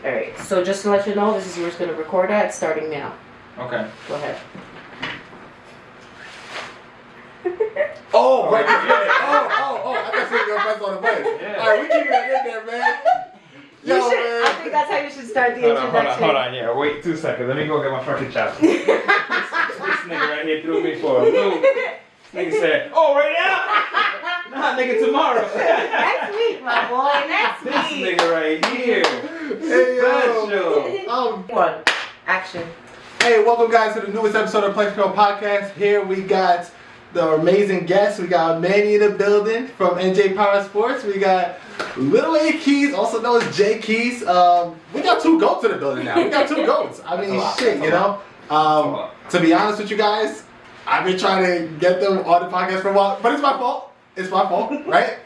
Alright, so just to let you know, this is where it's going to record at, starting now. Okay. Go ahead. Oh, right. I thought you were going to press on the button. Yeah. Alright, we keeping that in there, man. Yo, You should, man. I think that's how you should start the Hold introduction. on. Yeah, wait 2 seconds. Let me go get my fucking chopstick. this nigga right here threw me for a loop. Nigga said, "Oh, right now? Nah, nigga, tomorrow." Next week, my boy, next This week. nigga right here. Hey, yo. Special. One, action. Hey, welcome guys to the newest episode of Plex Pro Podcast. Here we got the amazing guests. We got Manny in the building from NJPowerSports. We got LilaKeys, also known as J Keys. We got two goats in the building now. We got two goats. I mean, shit, you know. To be honest with you guys, I've been trying to get them on the podcast for a while, but it's my fault. It's my fault, right?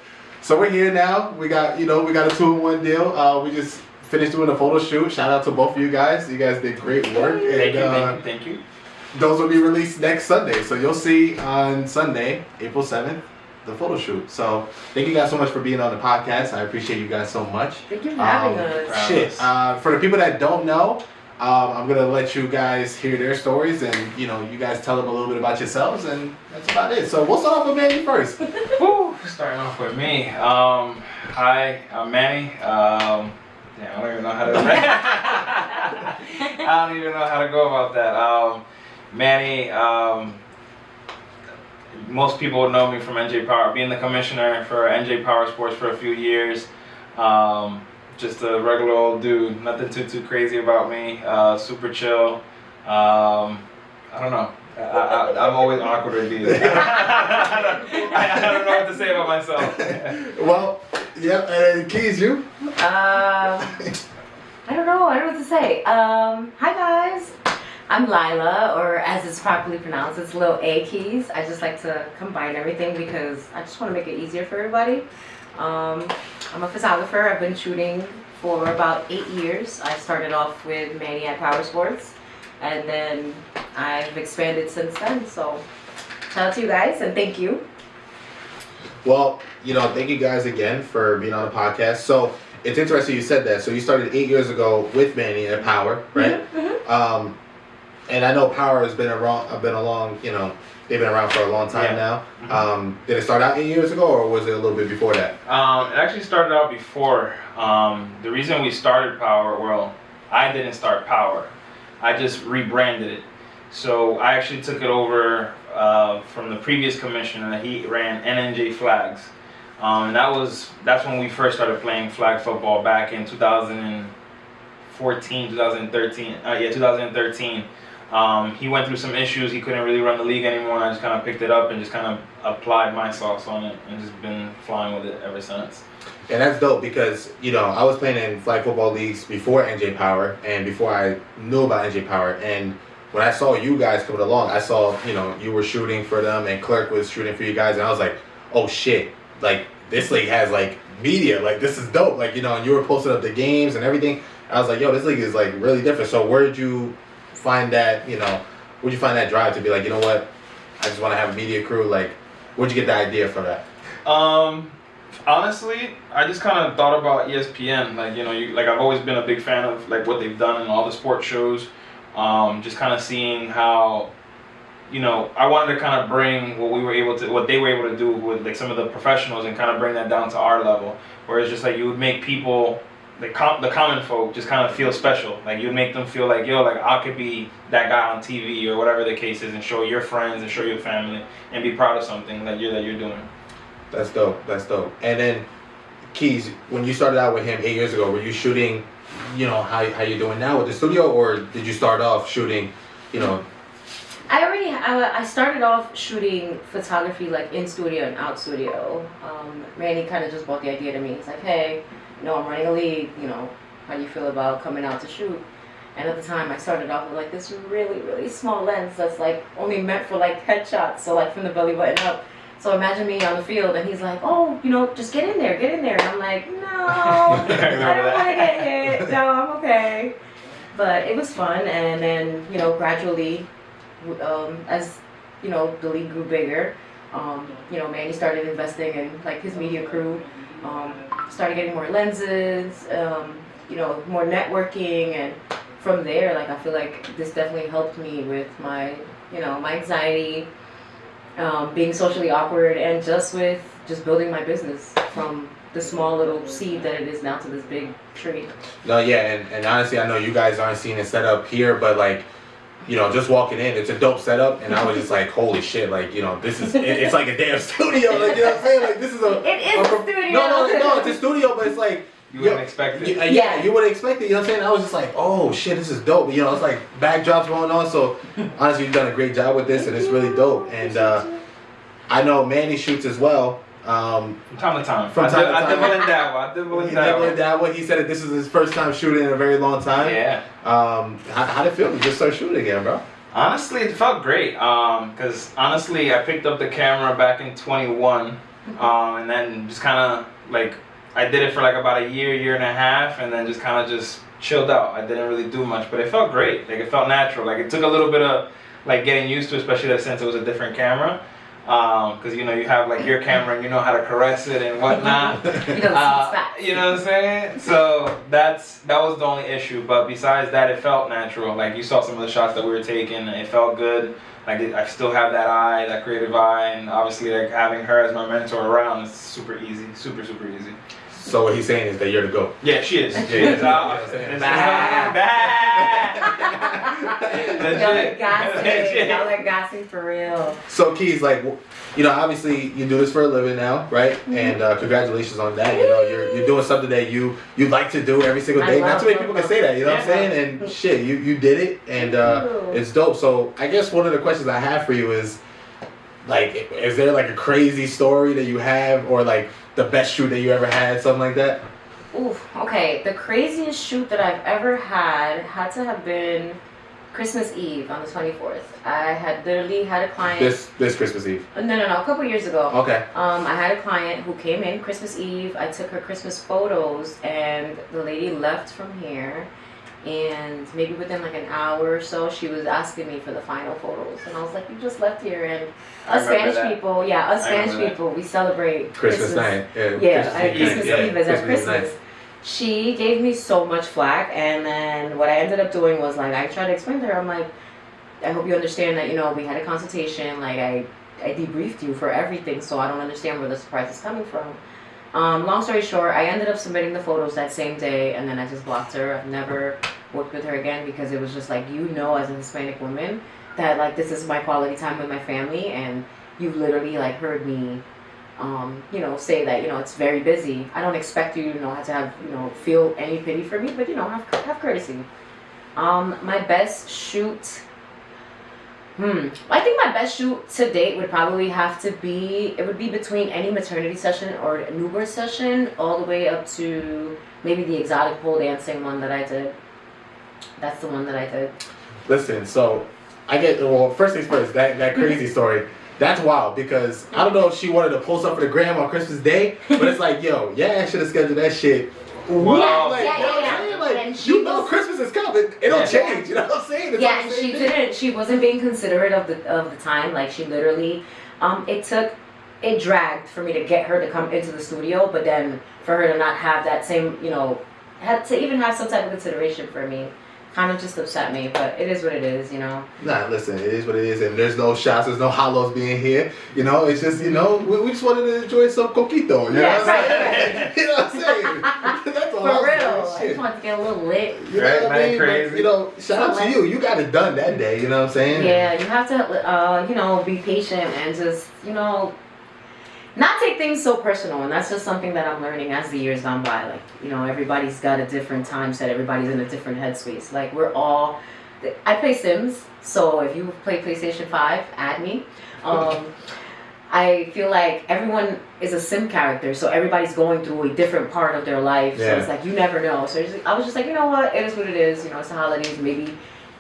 So we're here now. We got, we got a 2-in-1 deal. We just finished doing a photo shoot. Shout out to both of you guys. You guys did great work. Thank you. Those will be released next Sunday. So you'll see on Sunday, April 7th, the photo shoot. So thank you guys so much for being on the podcast. I appreciate you guys so much. Thank you for having us. Shit. For the people that don't know, I'm going to let you guys hear their stories and, you guys tell them a little bit about yourselves, and that's about it. So we'll start off with Manny first. Woo, starting off with me. Hi, I'm Manny. I don't even know how to I don't even know how to go about that. Manny, most people know me from NJ Power, being the commissioner for NJPowerSports for a few years. Just a regular old dude, nothing too crazy about me. Super chill. I don't know. I'm always awkward with these. I don't know what to say about myself. Well, yeah, Keys, you? I don't know what to say. Hi guys, I'm Lila, or as it's properly pronounced, it's Lil A Keys. I just like to combine everything because I just want to make it easier for everybody. I'm a photographer. I've been shooting for about 8 years. I started off with Manny at Power Sports, and then I've expanded since then. So shout out to you guys, and thank you. Well, thank you guys again for being on the podcast. So it's interesting you said that. So you started 8 years ago with Manny at Power, right? Mm-hmm. And I know Power has been around. They've been around for a long time now. Mm-hmm. Did it start out 8 years ago, or was it a little bit before that? It actually started out before. The reason we started Power, well, I didn't start Power. I just rebranded it. So I actually took it over from the previous commissioner. He ran NNJ Flags. And that's when we first started playing flag football back in 2013. He went through some issues. He couldn't really run the league anymore. I just kind of picked it up and just kind of applied my sauce on it and just been flying with it ever since. And that's dope because, I was playing in flag football leagues before NJ Power and before I knew about NJ Power. And when I saw you guys coming along, I saw, you were shooting for them and Clerk was shooting for you guys. And I was like, oh shit, like this league has like media, like this is dope. Like, and you were posting up the games and everything. I was like, yo, this league is like really different. So where did you find that, where'd you find that drive to be like, you know what, I just want to have a media crew? Like, where'd you get the idea for that? Honestly, I just kind of thought about ESPN. Like, I've always been a big fan of like what they've done in all the sports shows. Just kind of seeing how, I wanted to kind of bring what they were able to do with like some of the professionals and kind of bring that down to our level. Where it's just like you would make people, the common folk, just kind of feel special. Like you'd make them feel like, yo, like I could be that guy on TV or whatever the case is, and show your friends and show your family and be proud of something that you're doing. That's dope. And then Keys, when you started out with him 8 years ago, were you shooting, how you doing now with the studio, or did you start off shooting, I started off shooting photography like in studio and out studio. Randy kind of just brought the idea to me. He's like, hey, I'm running a league, how do you feel about coming out to shoot? And at the time I started off with like this really, really small lens that's like only meant for like headshots, so like from the belly button up. So imagine me on the field and he's like, oh, just get in there. And I'm like, no, I don't want to get hit. No, I'm okay. But it was fun, and then, gradually, as, the league grew bigger, Manny started investing in like his media crew, started getting more lenses, more networking, and from there, like I feel like this definitely helped me with my my anxiety, being socially awkward, and just building my business from the small little seed that it is now to this big tree. No, yeah, and honestly, I know you guys aren't seeing it set up here, but like, just walking in, it's a dope setup, and I was just like, holy shit, like, this is, it's like a damn studio, like, you know what I'm saying? Like, this is It is a studio. No, it's a studio, but it's like, You wouldn't expect it. Yeah, you wouldn't expect it, you know what I'm saying? I was just like, oh shit, this is dope, it's like backdrops going on, so honestly, you've done a great job with this, and it's really dope, and I know Manny shoots as well. From time to time. I dabble in dabble. He said that this is his first time shooting in a very long time. Yeah. How did it feel to just start shooting again, bro? Honestly, it felt great. Cause honestly, I picked up the camera back in 21, and then just kind of like I did it for like about a year and a half, and then just kind of just chilled out. I didn't really do much, but it felt great. Like it felt natural. Like it took a little bit of like getting used to, especially since it was a different camera. Because you have like your camera and you know how to caress it and whatnot. You know what I'm saying? So that was the only issue. But besides that, it felt natural. Like you saw some of the shots that we were taking, it felt good. Like I still have that eye, that creative eye, and obviously like having her as my mentor around is super easy, super easy. So what he's saying is that you're the GOAT. Yeah, she is. She is. Y'all are gassing for real. So Keys, like, obviously you do this for a living now, right? Mm-hmm. And congratulations on that. You're doing something that you like to do every single day. Not too many people can say that, you know what I'm saying? And shit, you did it, and it's dope. So I guess one of the questions I have for you is, like, is there like a crazy story that you have, or like the best shoot that you ever had, something like that? Oof, okay. The craziest shoot that I've ever had to have been Christmas Eve on the 24th. I had literally had a client. This Christmas Eve? No, a couple years ago. Okay. I had a client who came in Christmas Eve. I took her Christmas photos, and the lady left from here. And maybe within like an hour or so, she was asking me for the final photos. And I was like, you just left here. And us Spanish people, we celebrate Christmas night. Christmas Eve is our Christmas. She gave me so much flack. And then what I ended up doing was, like, I tried to explain to her, I'm like, I hope you understand that, we had a consultation. Like, I debriefed you for everything. So I don't understand where the surprise is coming from. Long story short, I ended up submitting the photos that same day, and then I just blocked her. I've never worked with her again, because it was just like, as a Hispanic woman, that like this is my quality time with my family, and you've literally like heard me, say that it's very busy. I don't expect you, to have feel any pity for me, but have courtesy. My best shoot. I think my best shoot to date would probably have to be, it would be between any maternity session or a newborn session, all the way up to maybe the exotic pole dancing one that I did. That's the one that I did. Listen, so first things first, that crazy story, that's wild, because I don't know if she wanted to post up for the gram on Christmas Day, but it's like, I should have scheduled that shit. Wow. Christmas is coming. It'll change. You know what I'm saying? And she wasn't being considerate of the time. Like, she literally, it dragged for me to get her to come into the studio, but then for her to not have that same, had to even have some type of consideration for me, kind of just upset me. But it is what it is, Nah, listen, it is what it is, and there's no shots, there's no hollows being here. It's just, we just wanted to enjoy some coquito. You know what I'm saying? You know what I'm saying? That's all. For real, I just wanted to get a little lit. You know what I mean? Crazy. But, shout out to you. You got it done that day. You know what I'm saying? Yeah, you have to, be patient and just, not take things so personal. And that's just something that I'm learning as the years gone by. Like, everybody's got a different time set. Everybody's in a different headspace. Like, I play Sims. So if you play PlayStation 5, add me. I feel like everyone is a sim character, so everybody's going through a different part of their life. Yeah. So it's like, you never know. So I was just like, what? It is what it is. It's the holidays. Maybe,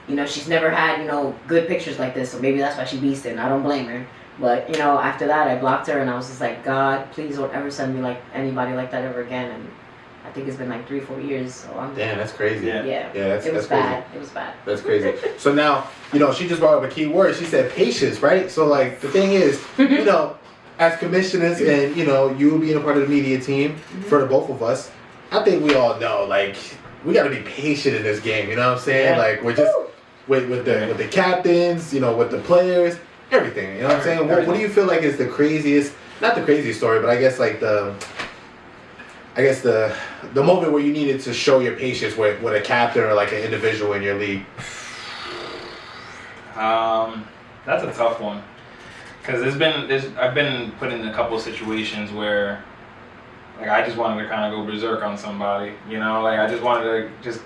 she's never had, good pictures like this. So maybe that's why she beasted. I don't blame her. But, after that, I blocked her, and I was just like, God, please don't ever send me like anybody like that ever again. And I think it's been like 3-4 years. So damn, that's crazy. Yeah, that's bad. Crazy. It was bad. That's crazy. So now, she just brought up a key word. She said patience, right? So, like, the thing is, as commissioners and, you being a part of the media team, for the both of us, I think we all know, like, we got to be patient in this game. You know what I'm saying? Yeah. Like we're just with the captains, you know, with the players, everything. You know what I'm saying? What do you feel like is the craziest? Not the craziest story, but I guess like the moment where you needed to show your patience with a captain or like an individual in your league. That's a tough one, because I've been put in a couple of situations where, like, I just wanted to kind of go berserk on somebody, you know, like I just wanted to just.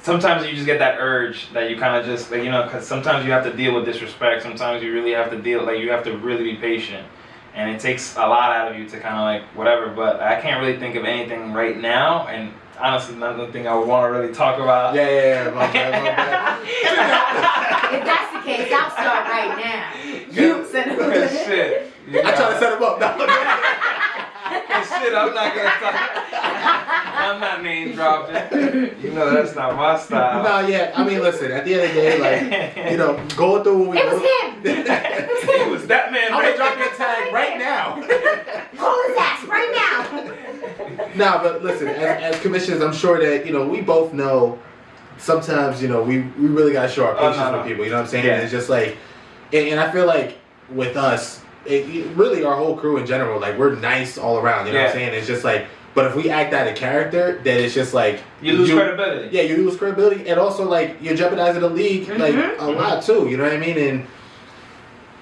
Sometimes you just get that urge that you kind of just, like, you know, because sometimes you have to deal with disrespect. Sometimes you really have to you have to really be patient, and it takes a lot out of you to kind of like whatever. But I can't really think of anything right now, and honestly, another thing I would want to really talk about. Yeah, my bad. If that's the case, I'll start right now. You said it. Shit. You know, I try to set him up. shit, I'm not gonna talk. I'm not name dropping. You know that's not my style. No, yeah. I mean, listen. At the end of the day, like, you know, going through what we. It was him. It was that man. I'm right gonna drop there. your tag right now. Call his ass right now. Nah, but listen, as commissioners, I'm sure that, you know, we both know sometimes, you know, we really gotta show our patience with people. You know what I'm saying? Yeah. And it's just like, and I feel like with us, really our whole crew in general, like we're nice all around. You know what I'm saying? It's just like, but if we act out of character, then it's just like you lose credibility. Yeah, you lose credibility, and also like you're jeopardizing the league like a lot too. You know what I mean? And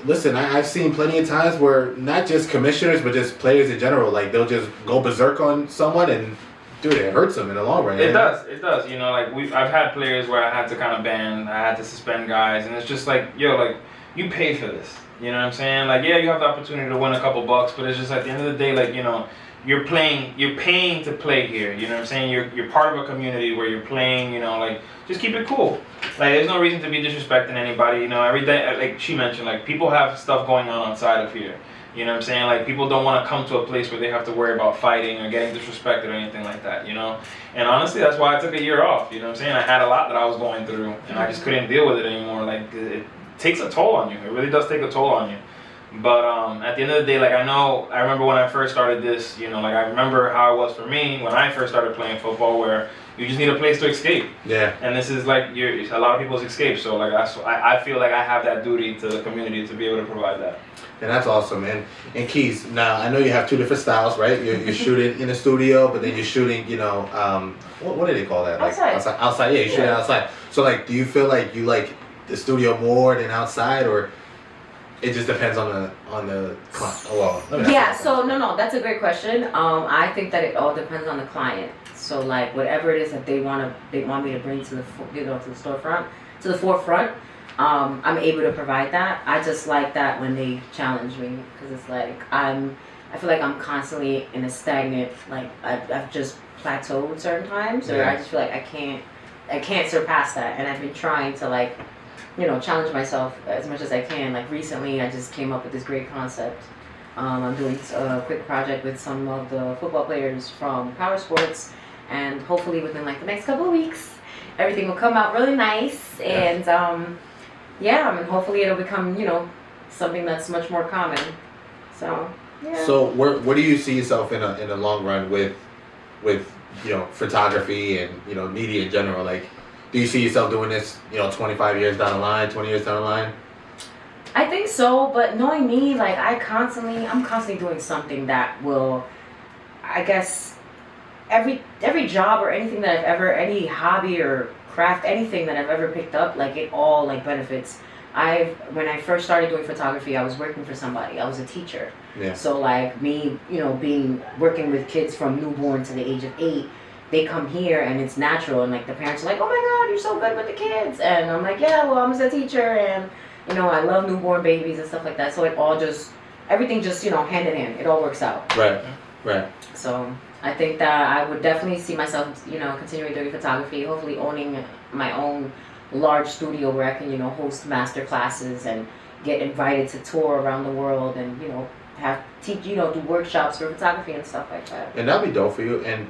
listen, I've seen plenty of times where not just commissioners, but just players in general, like they'll just go berserk on someone, and dude, it hurts them in the long run. It does. You know, like I've had players where I had to kind of ban, I had to suspend guys, and it's just like, yo, like you pay for this. You know what I'm saying? Like, yeah, you have the opportunity to win a couple bucks, but it's just at the end of the day, like, you know, you're paying to play here. You know what I'm saying? You're part of a community where you're playing. You know, like, just keep it cool. Like, there's no reason to be disrespecting anybody. You know, every day, like she mentioned, like people have stuff going on outside of here. You know what I'm saying? Like, people don't want to come to a place where they have to worry about fighting or getting disrespected or anything like that, you know? And honestly, that's why I took a year off, you know what I'm saying? I had a lot that I was going through, and I just couldn't deal with it anymore. Like, it takes a toll on you. It really does take a toll on you. But at the end of the day, like, I remember when I first started this, you know, like, I remember how it was for me when I first started playing football, where you just need a place to escape. Yeah. And this is, like, a lot of people's escape. So, like, I feel like I have that duty to the community to be able to provide that. And that's awesome, man. And Keys, now I know you have two different styles, right? You're shooting in the studio, but then you're shooting, you know, what do they call that? Like outside. Yeah, you're shooting outside. So, like, do you feel like you like the studio more than outside, or it just depends on the client? Well, yeah. So no, that's a great question. I think that it all depends on the client. So, like, whatever it is that they want me to bring to the forefront. I'm able to provide that. I just like that when they challenge me, because it's like I feel like I'm constantly in a stagnant, like I've just plateaued certain times, or I just feel like I can't surpass that, and I've been trying to, like, you know, challenge myself as much as I can. Like, recently I just came up with this great concept. I'm doing a quick project with some of the football players from PowerSports, and hopefully within, like, the next couple of weeks everything will come out really nice, and yeah, I mean, hopefully it'll become, you know, something that's much more common. So, yeah. So, where do you see yourself in the long run with you know, photography and, you know, media in general? Like, do you see yourself doing this, you know, 25 years down the line, 20 years down the line? I think so, but knowing me, like, I'm constantly doing something that will, I guess, every job or anything that I've ever, any hobby or craft, anything that I've ever picked up, like, it all, like, benefits. When I first started doing photography, I was working for somebody. I was a teacher. Yeah. So, like, me, you know, working with kids from newborn to the age of 8, they come here and it's natural, and, like, the parents are like, oh my God, you're so good with the kids. And I'm like, yeah, well, I'm just a teacher, and, you know, I love newborn babies and stuff like that. So everything just, you know, hand in hand. It all works out. Right. So I think that I would definitely see myself, you know, continuing doing photography, hopefully owning my own large studio where I can, you know, host master classes and get invited to tour around the world, and, you know, do workshops for photography and stuff like that. And that'd be dope for you. And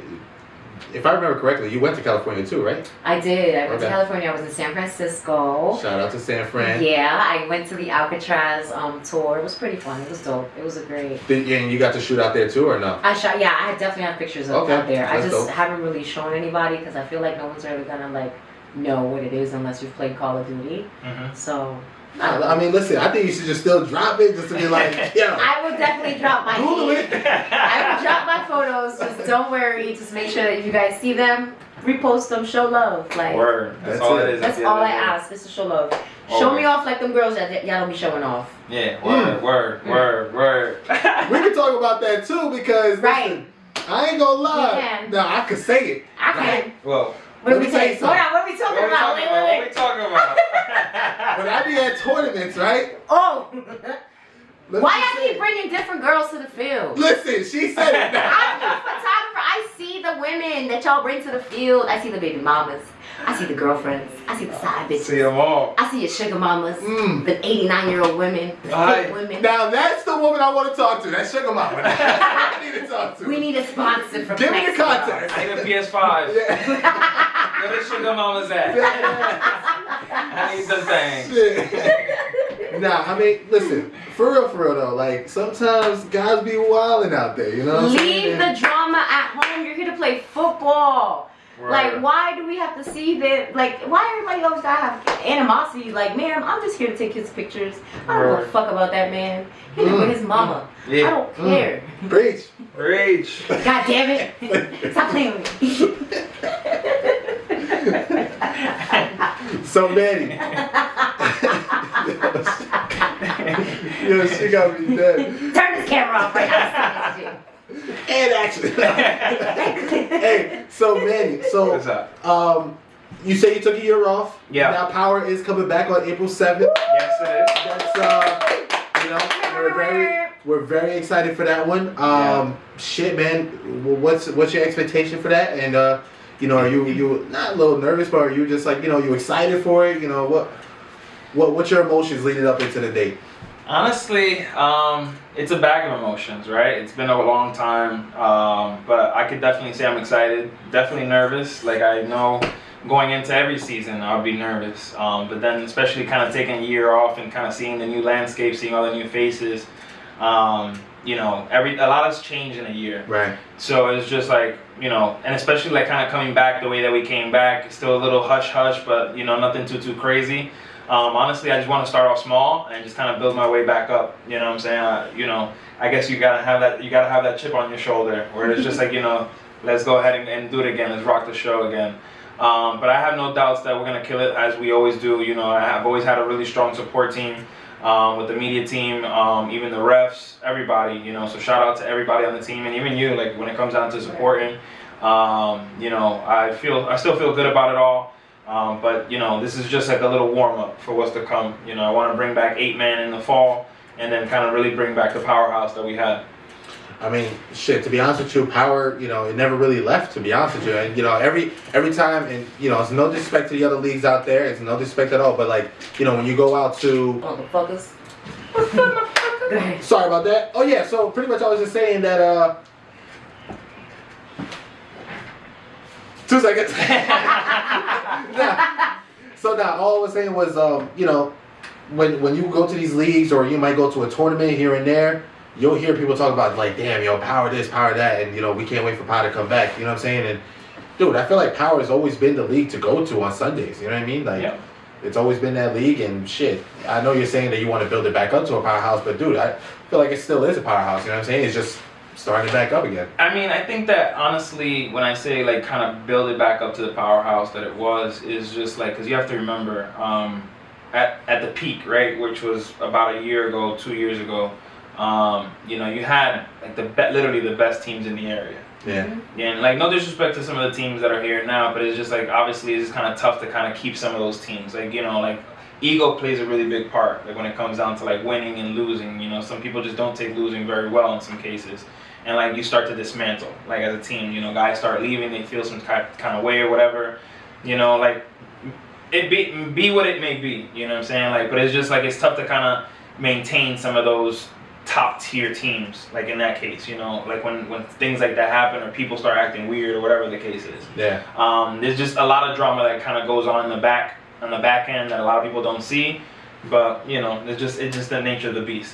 if I remember correctly, you went to California too, right? I did. I went to Okay. California. I was in San Francisco. Shout out to San Fran. Yeah, I went to the Alcatraz tour. It was pretty fun. It was dope. It was a great. And you got to shoot out there too, or no? I shot. Yeah, I definitely have pictures of Okay, out there. I that's just dope. haven't really shown anybody because I feel like no one's really gonna like know what it is unless you've played Call of Duty. Mm-hmm. So. I mean, listen, I think you should just still drop it just to be like, yo. I will definitely drop my Google it. I will drop my photos. Just don't worry. Just make sure that if you guys see them, repost them, show love. Like Word. That's That's all it. it is. that's all I ask. Is to show love. Show me off like them girls that y'all don't be showing off. Yeah. Word. Word. We can talk about that too because Right. listen, I ain't gonna lie. You can. No, I could say it. I can. Right? Well, What are Let we me tell you saying? Hold something. on. What are we talking what about? we talking about? When I be at tournaments, right? Oh. let Why me y'all say keep it. bringing different girls to the field? Listen, she said it. I'm a photographer. I see the women that y'all bring to the field. I see the baby mamas. I see the girlfriends. I see the side bitches. See them all. I see your sugar mamas. Mm. The 89-year-old women. The Aye. fit women. Now that's the woman I want to talk to. That's Sugar Mama. That's what I need to talk to. We need a sponsor from Give me the Mexico. contact. I need a PS5. Yeah. Where the sugar mamas at? I need the thing. Shit. Nah, I mean, listen, for real though, like sometimes guys be wilding out there, you know what I'm saying? Leave the drama at home. You're here to play football. Like, why do we have to see that? Like, why everybody always gotta have animosity? Like, man, I'm just here to take his pictures. I don't give a fuck about that man. He live with his mama. Yeah. I don't care. Preach. Reach. God damn it. Stop playing with me. So Manny. Yo, she got me dead. Turn this camera off right now. And action. Hey, so Manny, What's so up? you say you took a year off. Yeah. Now Power is coming back on April 7th. Yes, it is. That's you know, we're very excited for that one. Shit, man, what's your expectation for that? And you know, are you not a little nervous, but are you just like, you know, you excited for it? You know, what's your emotions leading up into the date? Honestly, it's a bag of emotions, right? It's been a long time, but I could definitely say I'm excited. Definitely nervous. Like, I know going into every season I'll be nervous, but then especially kind of taking a year off and kind of seeing the new landscape, seeing all the new faces. You know, a lot has changed in a year. Right. So it's just like, you know, and especially like kind of coming back the way that we came back, it's still a little hush, but you know, nothing too crazy. Honestly, I just want to start off small and just kind of build my way back up. You know what I'm saying? You know, I guess you gotta have that chip on your shoulder where it's just like, you know, let's go ahead and do it again. Let's rock the show again. But I have no doubts that we're gonna kill it as we always do. You know, I've always had a really strong support team with the media team, even the refs, everybody. You know, so shout out to everybody on the team and even you. Like when it comes down to supporting, you know, I still feel good about it all. But you know, this is just like a little warm up for what's to come. You know, I want to bring back 8-man in the fall, and then kind of really bring back the powerhouse that we had. I mean, shit, to be honest with you, Power, you know, it never really left, to be honest with you. And, you know, every time, and, you know, it's no disrespect to the other leagues out there. It's no disrespect at all. But, like, you know, when you go out to... Motherfuckers. Go ahead. Sorry about that. Oh, yeah, so pretty much I was just saying that, 2 seconds. So, all I was saying was, you know, when you go to these leagues or you might go to a tournament here and there, you'll hear people talk about, like, damn, yo, Power this, Power that, and, you know, we can't wait for Power to come back, you know what I'm saying? And, dude, I feel like Power has always been the league to go to on Sundays, you know what I mean? Like, Yeah. It's always been that league, and shit, I know you're saying that you want to build it back up to a powerhouse, but, dude, I feel like it still is a powerhouse, you know what I'm saying? It's just starting it back up again. I mean, I think that honestly, when I say like kind of build it back up to the powerhouse that it was, is just like, because you have to remember, at the peak, right, which was about a year ago, 2 years ago, you know, you had like literally the best teams in the area. Yeah. Yeah, and like no disrespect to some of the teams that are here now, but it's just like obviously it's kind of tough to kind of keep some of those teams. Like, you know, like ego plays a really big part. Like when it comes down to like winning and losing, you know, some people just don't take losing very well in some cases. And like you start to dismantle, like as a team, you know, guys start leaving, they feel some kind of way or whatever, you know, like it be what it may be, you know what I'm saying? Like, but it's just like it's tough to kind of maintain some of those top tier teams, like in that case, you know, like when things like that happen or people start acting weird or whatever the case is. Yeah. There's just a lot of drama that kind of goes on in the back end that a lot of people don't see, but you know, it's just the nature of the beast.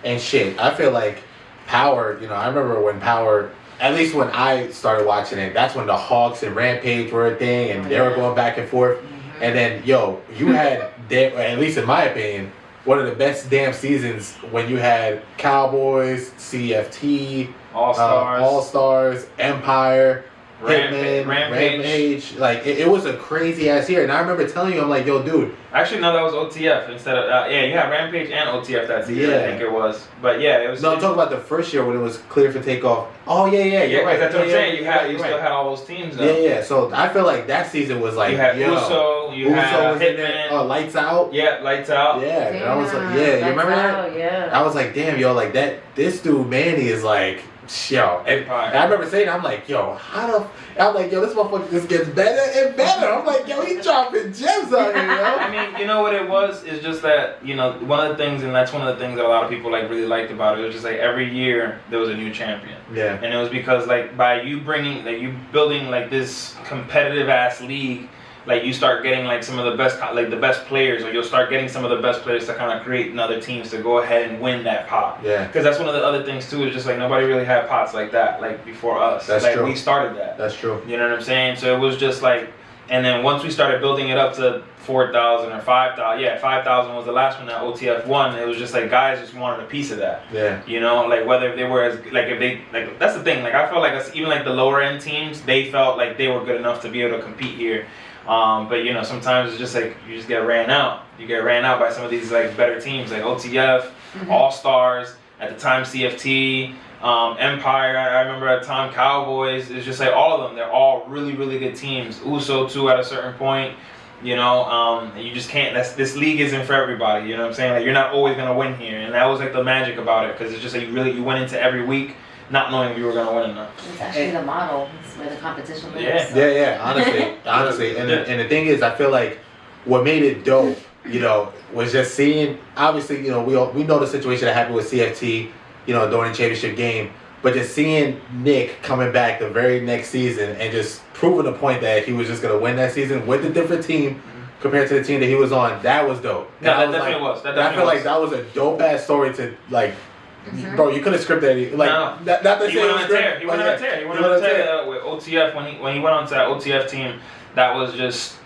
And shit, I feel like Power, you know, I remember when Power, at least when I started watching it, that's when the Hawks and Rampage were a thing, and they were going back and forth. And then, yo, you had, at least in my opinion, one of the best damn seasons when you had Cowboys, CFT, All-Stars, Empire, Hitman, Rampage. Like, it was a crazy ass year. And I remember telling you, I'm like, yo, dude. Actually, no, that was OTF instead of, you had Rampage and OTF that season, I think it was. But yeah, it was. No, I'm talking about the first year when it was clear for takeoff. Oh, yeah, you're right. That's what I'm saying. You still had all those teams though. Yeah. So I feel like that season was like, you had Uso, had Hitman. Lights Out. Yeah, Lights Out. Yeah, and I was like, you remember that? Yeah. I was like, damn, yo, like this dude Manny is like, yo. Empire. And I remember saying, I'm like, yo, I'm like, yo, this motherfucker just gets better and better. I'm like, yo, he dropping gems out here, yo. I mean, you know what it was? Is just that, you know, one of the things, and that's one of the things that a lot of people like really liked about it. It was just like every year there was a new champion. Yeah. And it was because like by you building like this competitive ass league, like you start getting like some of the best players, or you'll start getting some of the best players to kind of create other teams to go ahead and win that pot. Yeah. Because that's one of the other things too, is just like nobody really had pots like that like before us. That's like true. We started that. That's true. You know what I'm saying? So it was just like, and then once we started building it up to 4,000 or 5,000, 5,000 was the last one that OTF won. It was just like guys just wanted a piece of that. Yeah. You know, like whether they were that's the thing. Like I felt like even like the lower end teams, they felt like they were good enough to be able to compete here. But you know, sometimes it's just like you just get ran out. You get ran out by some of these like better teams, like OTF, All-Stars, at the time CFT, Empire. I remember at the time Cowboys. It's just like all of them. They're all really, really good teams. Uso too at a certain point. You know, you just can't. This league isn't for everybody. You know what I'm saying? Like you're not always gonna win here, and that was like the magic about it, because it's just like you went into every week not knowing if you were gonna win or not. It's actually the model. It's where the competition lives. Yeah. So. Yeah. Honestly, and the thing is, I feel like what made it dope, you know, was just seeing. Obviously, you know, we know the situation that happened with CFT, you know, during the championship game, but just seeing Nick coming back the very next season and just proving the point that he was just gonna win that season with a different team compared to the team that he was on. That was dope. No, that definitely was. I feel like that was a dope ass story to like. Bro, you could have scripted it. Like, no. He went on a tear. He went on a tear with OTF when he went on to that OTF team. That was just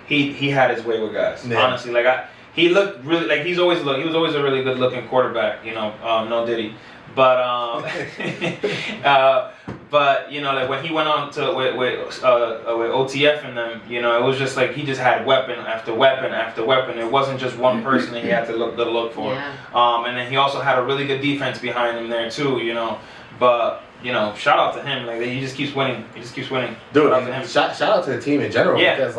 he had his way with guys. Yeah. Honestly, like he looked really like he was always a really good looking quarterback. You know, no Diddy, but but you know, like when he went on to with OTF and them, you know, it was just like he just had weapon after weapon after weapon. It wasn't just one person that he had to look for. Yeah. And then he also had a really good defense behind him there too. You know, but you know, shout out to him. Like he just keeps winning. He just keeps winning. Dude, shout out to the team in general. Yeah. Because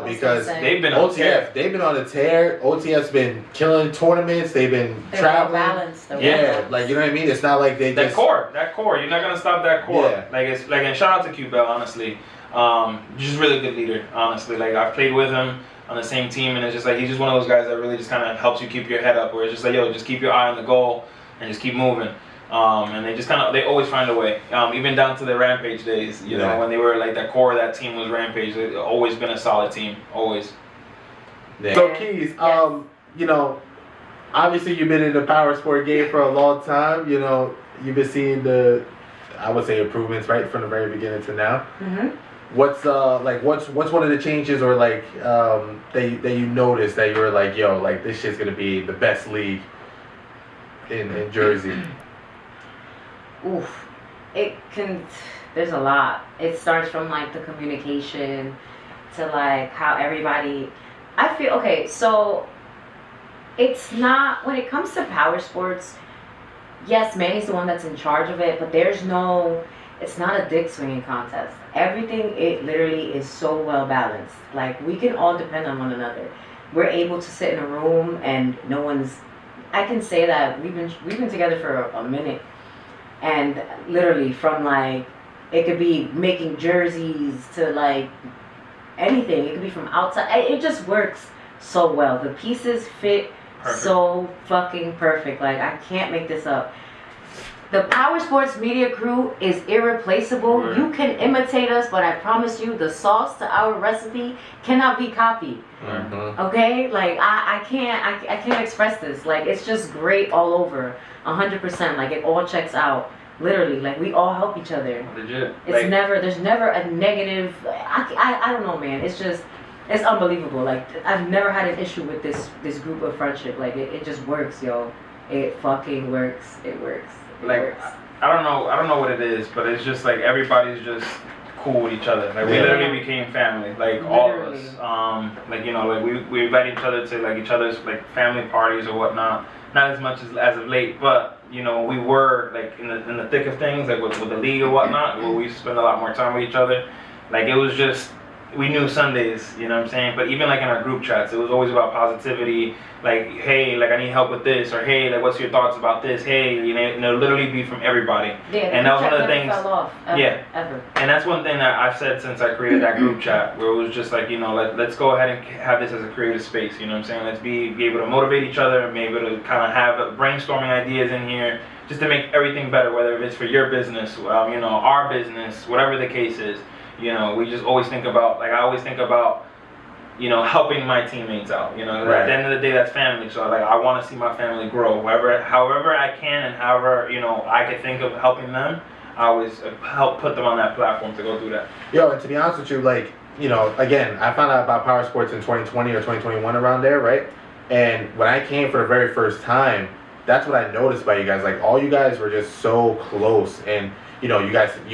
because they've been on OTF, they've been on a tear. OTF's been killing tournaments. They've been traveling. Balanced, like you know what I mean. It's not like they that core. You're not gonna stop that core. Yeah. Like it's like, and shout out to Q-Bell, honestly. Just really good leader, honestly. Like I've played with him on the same team, and it's just like he's just one of those guys that really just kind of helps you keep your head up. Where it's just like, yo, just keep your eye on the goal and just keep moving. And they always find a way. Even down to the Rampage days, you know, when they were like that core of that team was Rampage. They've always been a solid team, always. Yeah. So Keys, you know, obviously you've been in the power sport game for a long time. You know, you've been seeing I would say improvements right from the very beginning to now. What's what's one of the changes or like that you noticed that you're like, yo, like this shit's gonna be the best league in Jersey? Oof, there's a lot. It starts from like the communication to like how everybody, I feel, okay, so it's not, when it comes to power sports, yes, Manny's the one that's in charge of it, but it's not a dick swinging contest. Everything, it literally is so well balanced. Like we can all depend on one another. We're able to sit in a room and I can say that we've been together for a minute. And literally from like, it could be making jerseys to like anything. It could be from outside. It just works so well. The pieces fit Perfect. So fucking perfect. Like, I can't make this up. The Power Sports Media crew is irreplaceable. Word. You can imitate us, but I promise you, the sauce to our recipe cannot be copied. Mhm. Okay? Like, I can't express this. Like, it's just great all over. 100%. Like, it all checks out. Literally. Like, we all help each other. Legit. It's there's never a negative. I don't know, man. It's just, it's unbelievable. Like, I've never had an issue with this group of friendship. Like, it just works, yo. It fucking works. It works. It Like, works. I don't know what it is, but it's just like everybody's just cool with each other. Like we Yeah. literally became family, like all of Literally. us. Like like we invite each other to like each other's like family parties or whatnot. Not as much as of late, but we were like in the thick of things, like with the league or whatnot, where we used to spend a lot more time with each other. Like it was just, we knew Sundays, you know what I'm saying? But even like in our group chats, it was always about positivity. Like, hey, like I need help with this, or hey, like what's your thoughts about this? Hey, and it'll literally be from everybody. Yeah, and that was one of the never things. Fell off, ever, Yeah. Ever. And that's one thing that I've said since I created that group chat, where it was just like, let's go ahead and have this as a creative space, you know what I'm saying? Let's be able to motivate each other, be able to kind of have brainstorming ideas in here, just to make everything better, whether it's for your business, our business, whatever the case is. We just always think about, like I always think about, helping my teammates out. Right. At the end of the day, that's family. So like, I want to see my family grow. However I can, and however I can think of helping them, I always help put them on that platform to go do that. Yo, and to be honest with you, like, again, I found out about Power Sports in 2020 or 2021 around there, right? And when I came for the very first time, that's what I noticed about you guys. Like, all you guys were just so close, and you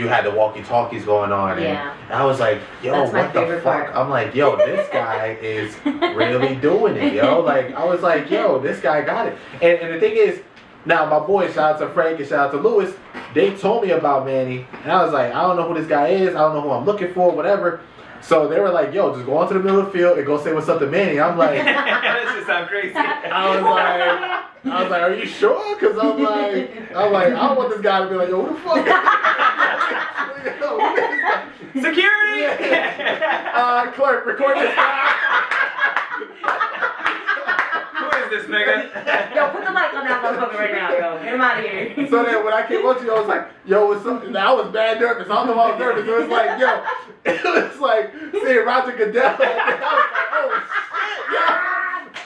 had the walkie-talkies going on, Yeah. and I was like, yo, That's my what the favorite fuck? part. I'm like, yo, this guy is really doing it, yo. Like, I was like, yo, this guy got it. And the thing is, now my boys, shout out to Frank and shout out to Lewis, they told me about Manny, and I was like, I don't know who this guy is, I don't know who I'm looking for, whatever. So they were like, yo, just go onto the middle of the field and go say what's up to Manny. I'm like, That just sounds crazy. I was like, are you sure? Because I'm like, I don't want this guy to be like, yo, who the fuck? Yo, who is that? Security! Clerk, record this guy. Who is this nigga? Yo, put the mic on that motherfucker right now, yo. Get him out of here. So then when I came up to you, I was like, yo, what's up? And I was bad nervous. I don't know why I was nervous. It was like, yo, it was like seeing Roger Goodell.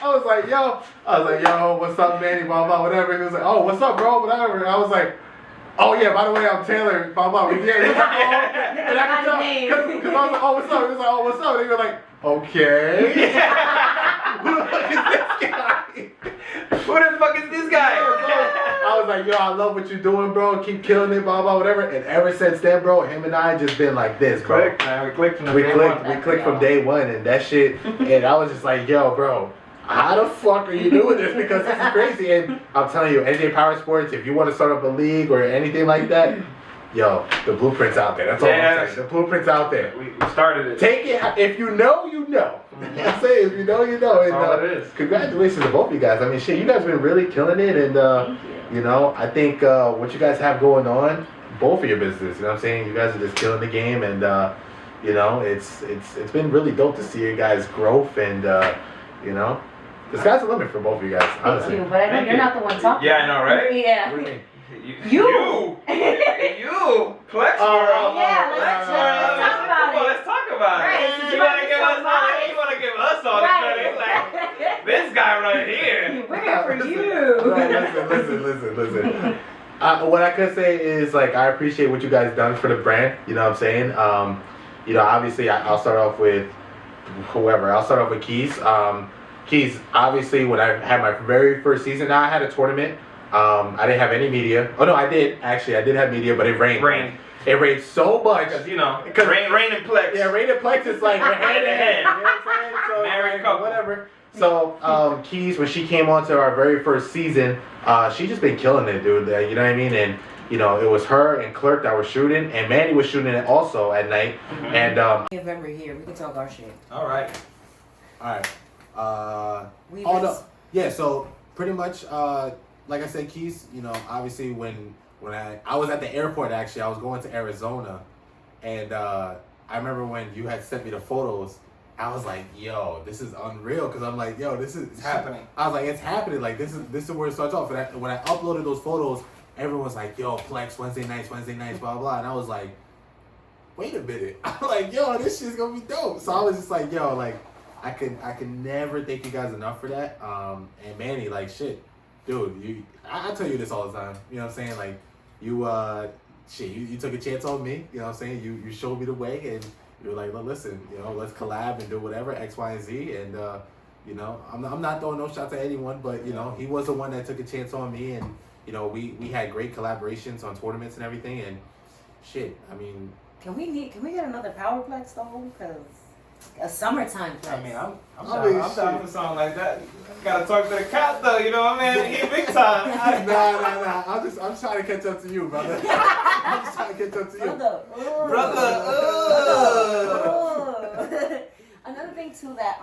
I was like, oh shit, yo. I was like, yo, what's up, Manny, blah, blah, whatever. He was like, oh, what's up, bro, whatever. And I was like, oh, yeah, by the way, I'm Taylor, blah, blah. Yeah, he was like, oh. And I could tell, because I was like, oh, what's up? He was like, oh, what's up? And he was like, okay. Who the fuck is this guy? Who the fuck is this guy? I was like, yo, I love what you're doing, bro. Keep killing it, blah, blah, whatever. And ever since then, bro, him and I just been like this, bro. Click, man. We clicked from the We day clicked, one. we clicked from day one, and that shit. And I was just like, yo, bro, how the fuck are you doing this? Because this is crazy. And I'm telling you, NJPowerSports, if you want to start up a league or anything like that, yo, the blueprint's out there. That's all I'm saying. The blueprint's out there. We started it. Take it. If you know, you know. I say, if you know, you know. That's all it is. Congratulations to both of you guys. I mean, shit, you guys have been really killing it, and I think what you guys have going on, both of your businesses, you know what I'm saying? You guys are just killing the game, and it's been really dope to see you guys' growth, and the sky's the limit for both of you guys. Thank Honestly. you, but I know Thank you're you. not the one talking. Yeah, I know, right? Yeah. What do you mean? You. Plex girl. Yeah, let's talk about it. Let's talk about it. Right, since You you want wanna to give be us so all? biased. You want to give us all the credit? Like this guy right here. We're here for you. Right, listen. What I could say is, like, I appreciate what you guys done for the brand. You know what I'm saying? Obviously, I'll start off with whoever. I'll start off with Keys. Keys, obviously, when I had my very first season, I had a tournament. I didn't have any media. Oh, no, I did. Actually, I did have media, but it rained. It rained so much. Because, rain and Plex. Yeah, rain and Plex is like we're hand in hand. You know what I'm saying? So, Married like, couple. whatever. So, Keys, when she came onto our very first season, she just been killing it, dude. You know what I mean? And, it was her and Clerk that were shooting, and Manny was shooting it also at night. Mm-hmm. And, November here, we can talk our shit. All right. Yeah, so pretty much, like I said, Keys, obviously when I was at the airport, actually, I was going to Arizona, and I remember when you had sent me the photos, I was like, yo, this is unreal. Because I'm like, yo, this is It's happening. I was like, it's happening. Like, this is where it starts off. And when I uploaded those photos, everyone was like, yo, Plex, Wednesday nights, blah, blah. And I was like, wait a minute. I'm like, yo, this shit's going to be dope. So I was just like, yo, like, I can never thank you guys enough for that. And Manny, like, shit, dude, I tell you this all the time. You know what I'm saying? Like, you took a chance on me. You know what I'm saying? You showed me the way, and you were like, well, listen, you know, let's collab and do whatever, X, Y, and Z. And, you know, I'm not throwing no shots at anyone, but, you know, he was the one that took a chance on me. And, you know, we had great collaborations on tournaments and everything. And, shit, I mean. Can we get another Powerplex though? Because a summertime Plex. I mean, I'm down for something like that. Gotta talk to the cat though, you know what I mean? He big time. Nah. I'm trying to catch up to you, brother. I'm just trying to catch up to you. Brother. Another thing too that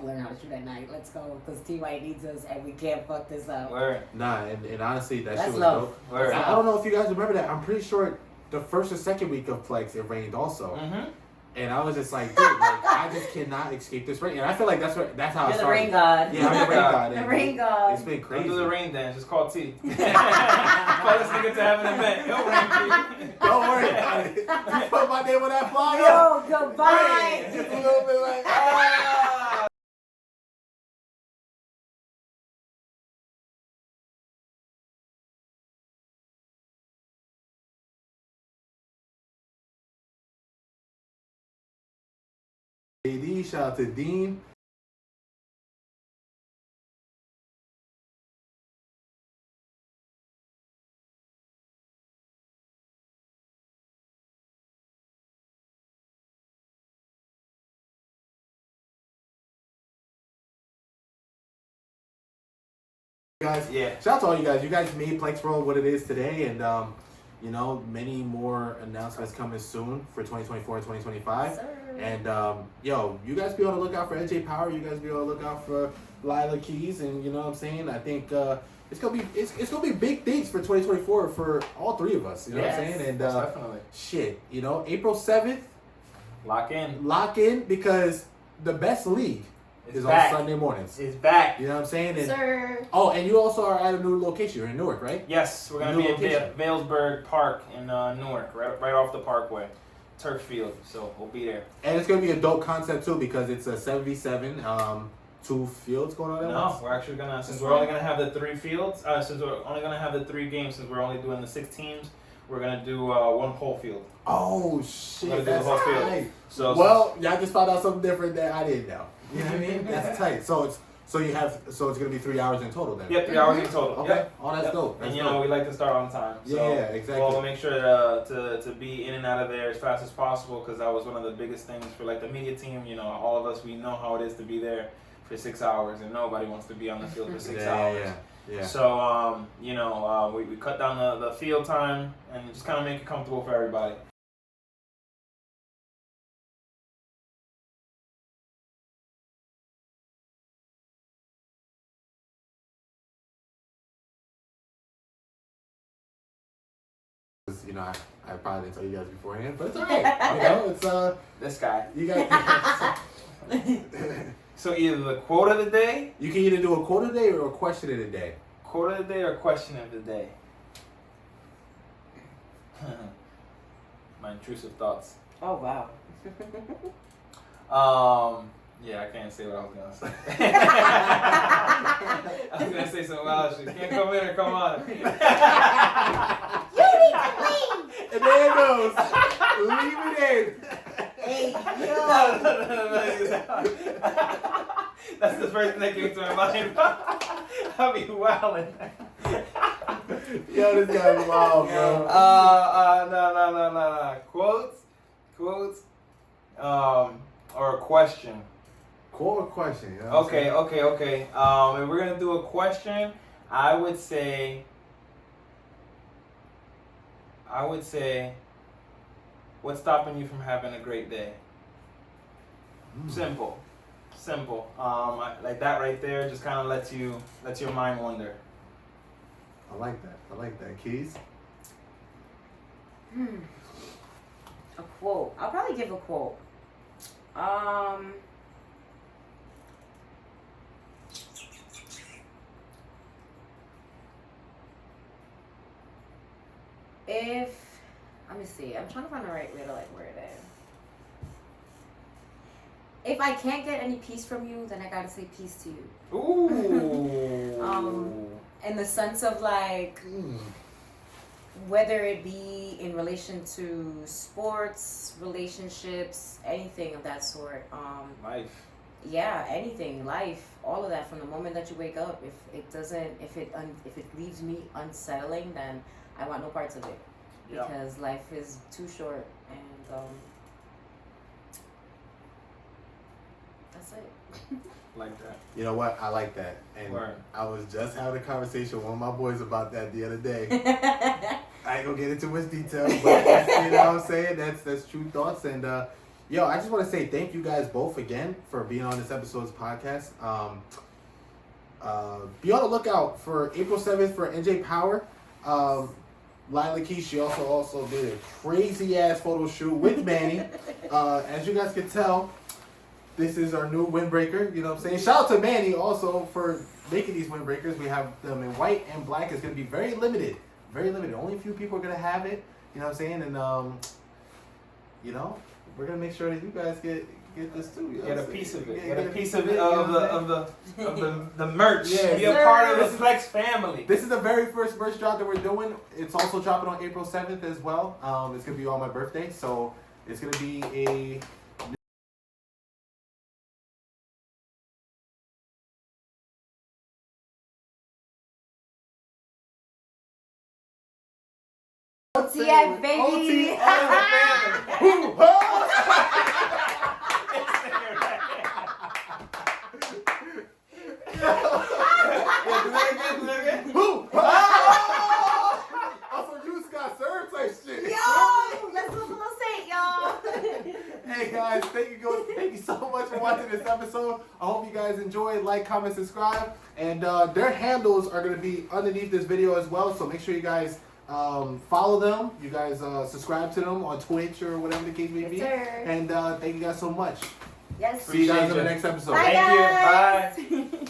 learn how to shoot at night. Let's go, because TY needs us, and we can't fuck this up. Word. Nah, and honestly, that That's shit was love. dope. Word. I don't know if you guys remember that. I'm pretty sure the first or second week of Plex, it rained also. Mm-hmm. And I was just like, dude, like, I just cannot escape this rain. And I feel like that's how You're it the started. rain god. Yeah, I'm the rain god. The and rain god. It's been Don't crazy. do the rain dance. Just call T. Call this nigga to have an event. He'll rain T. Don't worry about it. You put my name on that flyer. Yo, goodbye. Just a little bit like, Ah! AD, shout out to Dean. Guys, Yeah. shout out to all you guys. You guys made Plex Pro what it is today, and you know, many more announcements coming soon for 2024 and 2025. Sir. And yo, you guys be on the lookout for NJ Power. You guys be on the lookout for LilaKeys, and you know what I'm saying. I think it's gonna be big things for 2024 for all three of us. You know what I'm Yes. saying? And Most definitely. shit, you know, April 7th, Lock in. lock in, because the best league It's is back. on Sunday mornings. It's back. You know what I'm saying? And, Sir. oh, and you also are at a new location. You're in Newark, right? Yes, we're gonna New be location. at Vailsburg Park in Newark, right off the Parkway, turf field. So we'll be there. And it's gonna be a dope concept too, because it's a 7v7, 2 fields going on at No, once. we're actually gonna, since we're only gonna have the 3 fields, since we're only gonna have the 3 games, since we're only doing the 6 teams, we're gonna do 1 whole field. Oh shit, We're gonna do the that's whole field. tight. So Well, y'all just found out something different that I didn't know. You know what I mean? That's tight. So it's gonna be 3 hours in total then. yeah, 3 hours in total. Okay. Yep. Oh, that's Yep. dope. That's And you dope. know we like to start on time. So Yeah, exactly. We'll make sure to be in and out of there as fast as possible, because that was one of the biggest things for like the media team. You know, all of us, we know how it is to be there for 6 hours, and nobody wants to be on the field for 6 hours. Yeah. So you know, we cut down the field time and just kind of make it comfortable for everybody. You know, I probably didn't tell you guys beforehand, but it's alright. You know, it's This guy. you guys. So either the quote of the day, You can either do a quote a day or a question of the day. quote of the day, or question of the day. My intrusive thoughts. Oh wow. Yeah, I can't say what I was gonna say. I was gonna say something else. You can't come in or come on. And there it goes. Leave it in. Hey, No. That's the first thing that came to my mind. I'll be wildin'. Yo, this guy's wild, bro. No. Quotes, or a question. quote or question? You know what I'm Okay, saying? okay. If we're gonna do a question, I would say, what's stopping you from having a great day? Simple. Like that right there just kind of lets your mind wander. I like that. Keys? A quote. I'll probably give a quote. Let me see. I'm trying to find the right way to like word it. If I can't get any peace from you, then I gotta say peace to you. Ooh. In the sense of like, whether it be in relation to sports, relationships, anything of that sort. Life. Yeah, anything, life, all of that. From the moment that you wake up, if it leaves me unsettling, then I want no parts of it. Yep. Because life is too short, and that's it. Like that. You know what? I like that. And Word. I was just having a conversation with one of my boys about that the other day. I ain't gonna get into much detail, but you know what I'm saying? That's true thoughts. And yo, I just want to say thank you guys both again for being on this episode's podcast. Be on the lookout for April 7th for NJ Power. LilaKeys, she also did a crazy ass photo shoot with Manny. As you guys can tell, this is our new windbreaker. You know what I'm saying? Shout out to Manny also for making these windbreakers. We have them in white and black. It's gonna be very limited. Very limited. Only a few people are gonna have it. You know what I'm saying? And you know, we're gonna make sure that you guys get this too. You know Get what a I'm piece saying? of it. Yeah, Get a piece of you it know of the merch. Yeah, Be a sir. part of the Flex family. This is the very first merch drop that we're doing. It's also dropping on April 7th as well. It's gonna be on my birthday, so it's gonna be a OTF, baby. Also, you got served type shit. Yo, let's do a little say, y'all. Hey guys, thank you so much for watching this episode. I hope you guys enjoyed. Like, comment, subscribe, and their handles are gonna be underneath this video as well. So make sure you guys follow them. You guys subscribe to them on Twitch or whatever the case may be. Yes, sir. And thank you guys so much. Yes. See you guys in the Appreciate next episode. Bye, Thank you. guys. Bye.